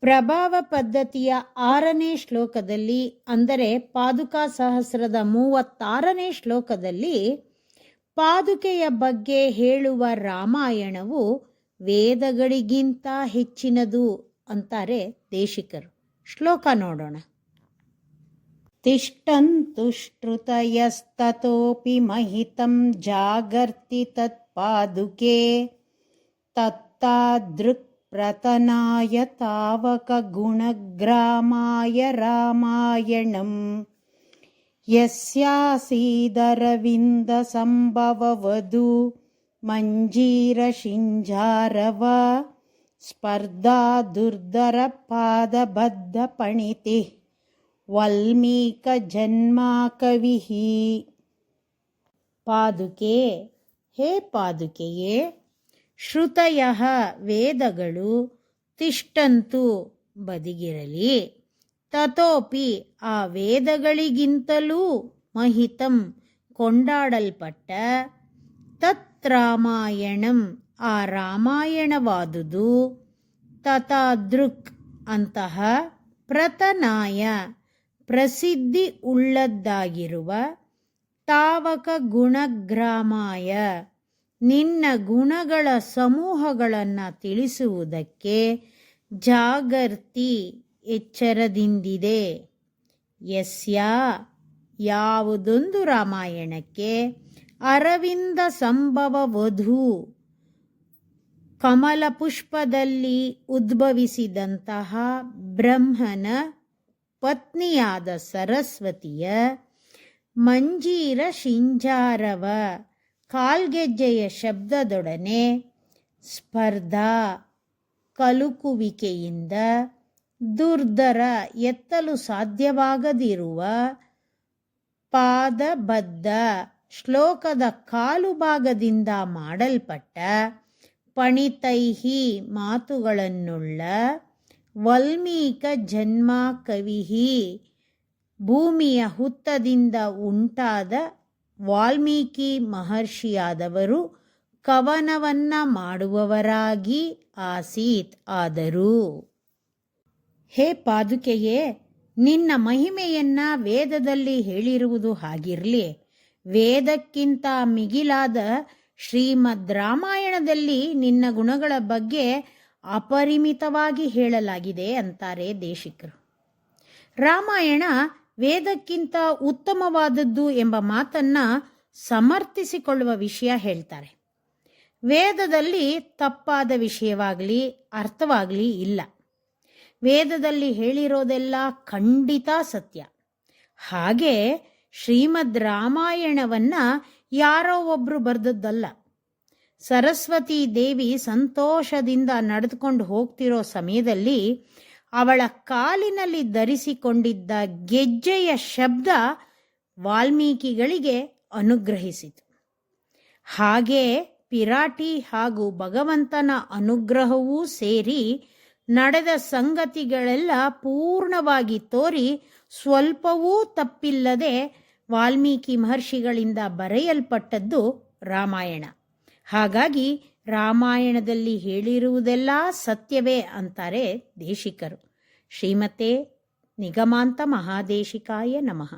ಪ್ರಭಾವ ಪದ್ಧತಿಯ 6ನೇ ಶ್ಲೋಕದಲ್ಲಿ, ಅಂದರೆ ಪಾದುಕಾ ಸಹಸ್ರದ 36ನೇ ಶ್ಲೋಕದಲ್ಲಿ ಪಾದುಕೆಯ ಬಗ್ಗೆ ಹೇಳುವ ರಾಮಾಯಣವು ವೇದಗಳಿಗಿಂತ ಹೆಚ್ಚಿನದು ಅಂತಾರೆ ದೇಶಿಕರು. ಶ್ಲೋಕ ನೋಡೋಣ. ತಿಷ್ಟಂತು ಶ್ರುತಯಸ್ತತೋಪಿ ಮಹಿತಂ ಜಾಗರ್ತಿ ತತ್ಪಾದುಕೆ ತತ್ತಾದೃಕ್ ಪ್ರತನಾಯ ತಾವಕ ಗುಣಗ್ರಾಮಾಯ ರಾಮಾಯಣಂ ಯಸ್ಯಾಸೀದರವಿಂದ ಸಂಭವವಧು ಮಂಜೀರ ಶಿಂಜಾರವ ಸ್ಪರ್ಧಾ ದುರ್ಧರ ಪಾದಬದ್ಧ ಪಣಿತಿ ವಲ್ಮೀಕ ಜನ್ಮಾ ಕವಿಹಿ. ಪಾದುಕೆ, ಹೇ ಪಾದುಕೆಯೇ, ಶ್ರುತಯಃ ವೇದಗಳು, ತಿಷ್ಟಂತು ಬದಿಗಿರಲಿ, ತತೋಪಿ ಆ ವೇದಗಳಿಗಿಂತಲೂ, ಮಹಿತಂ ಕೊಂಡಾಡಲ್ಪಟ್ಟ, ತತ್ ರಾಮಾಯಣಂ ಆ ರಾಮಾಯಣವಾದುದು, ತಥಾದೃಕ್ ಅಂತಹ, ಪ್ರತನಾಯ ಪ್ರಸಿದ್ಧಿ ಉಳ್ಳದ್ದಾಗಿರುವ, ತಾವಕ ಗುಣಗ್ರಾಮಾಯ ನಿನ್ನ ಗುಣಗಳ ಸಮೂಹಗಳನ್ನು ತಿಳಿಸುವುದಕ್ಕೆ, ಜಾಗರ್ತಿ ಎಚ್ಚರದಿಂದಿದೆ, ಯಸ್ಯ ಯಾವುದೊಂದು ರಾಮಾಯಣಕ್ಕೆ, ಅರವಿಂದ ಸಂಭವ ವಧು ಕಮಲ ಪುಷ್ಪದಲ್ಲಿ ಉದ್ಭವಿಸಿದಂತಹ ಬ್ರಹ್ಮನ ಪತ್ನಿಯಾದ ಸರಸ್ವತಿಯ, ಮಂಜೀರ ಶಿಂಜಾರವ ಕಾಲ್ಗೆಜ್ಜೆಯ ಶಬ್ದದೊಡನೆ, ಸ್ಪರ್ಧಾ ಕಲುಕುವಿಕೆಯಿಂದ, ದುರ್ಧರ ಎತ್ತಲು ಸಾಧ್ಯವಾಗದಿರುವ, ಪಾದಬದ್ಧ ಶ್ಲೋಕದ ಕಾಲುಭಾಗದಿಂದ ಮಾಡಲ್ಪಟ್ಟ, ಪಣಿತೈಹಿ ಮಾತುಗಳನ್ನುಳ್ಳ, ವಲ್ಮೀಕ ಜನ್ಮ ಕವಿಹಿ ಭೂಮಿಯ ಹುತ್ತದಿಂದ ಉಂಟಾದ ವಾಲ್ಮೀಕಿ ಮಹರ್ಷಿಯಾದವರು ಕವನವನ್ನ ಮಾಡುವವರಾಗಿ ಆಸೀತ್ ಆದರು. ಹೇ ಪಾದುಕೆಯೇ, ನಿನ್ನ ಮಹಿಮೆಯನ್ನ ವೇದದಲ್ಲಿ ಹೇಳಿರುವುದು ಹಾಗಿರಲಿ, ವೇದಕ್ಕಿಂತ ಮಿಗಿಲಾದ ಶ್ರೀಮದ್ ರಾಮಾಯಣದಲ್ಲಿ ನಿನ್ನ ಗುಣಗಳ ಬಗ್ಗೆ ಅಪರಿಮಿತವಾಗಿ ಹೇಳಲಾಗಿದೆ ಅಂತಾರೆ ದೇಶಿಕರು. ರಾಮಾಯಣ ವೇದಕ್ಕಿಂತ ಉತ್ತಮವಾದದ್ದು ಎಂಬ ಮಾತನ್ನ ಸಮರ್ಥಿಸಿಕೊಳ್ಳುವ ವಿಷಯ ಹೇಳ್ತಾರೆ. ವೇದದಲ್ಲಿ ತಪ್ಪಾದ ವಿಷಯವಾಗಲಿ ಅರ್ಥವಾಗಲಿ ಇಲ್ಲ. ವೇದದಲ್ಲಿ ಹೇಳಿರೋದೆಲ್ಲ ಖಂಡಿತ ಸತ್ಯ. ಹಾಗೆ ಶ್ರೀಮದ್ ರಾಮಾಯಣವನ್ನ ಯಾರೋ ಒಬ್ರು ಬರೆದದ್ದಲ್ಲ. ಸರಸ್ವತಿ ದೇವಿ ಸಂತೋಷದಿಂದ ನಡೆದುಕೊಂಡು ಹೋಗ್ತಿರೋ ಸಮಯದಲ್ಲಿ ಅವಳ ಕಾಲಿನಲ್ಲಿ ಧರಿಸಿಕೊಂಡಿದ್ದ ಗೆಜ್ಜೆಯ ಶಬ್ದ ವಾಲ್ಮೀಕಿಗಳಿಗೆ ಅನುಗ್ರಹಿಸಿತು. ಹಾಗೆ ಪಿರಾಟಿ ಹಾಗೂ ಭಗವಂತನ ಅನುಗ್ರಹವೂ ಸೇರಿ ನಡೆದ ಸಂಗತಿಗಳೆಲ್ಲ ಪೂರ್ಣವಾಗಿ ತೋರಿ ಸ್ವಲ್ಪವೂ ತಪ್ಪಿಲ್ಲದೆ ವಾಲ್ಮೀಕಿ ಮಹರ್ಷಿಗಳಿಂದ ಬರೆಯಲ್ಪಟ್ಟದ್ದು ರಾಮಾಯಣ. ಹಾಗಾಗಿ ರಾಮಾಯಣದಲ್ಲಿ ಹೇಳಿರುವುದೆಲ್ಲ ಸತ್ಯವೇ ಅಂತಾರೆ ದೇಶಿಕರು. ಶ್ರೀಮತೆ ನಿಗಮಾಂತ ಮಹಾದೇಶಿಕಾಯ ನಮಃ.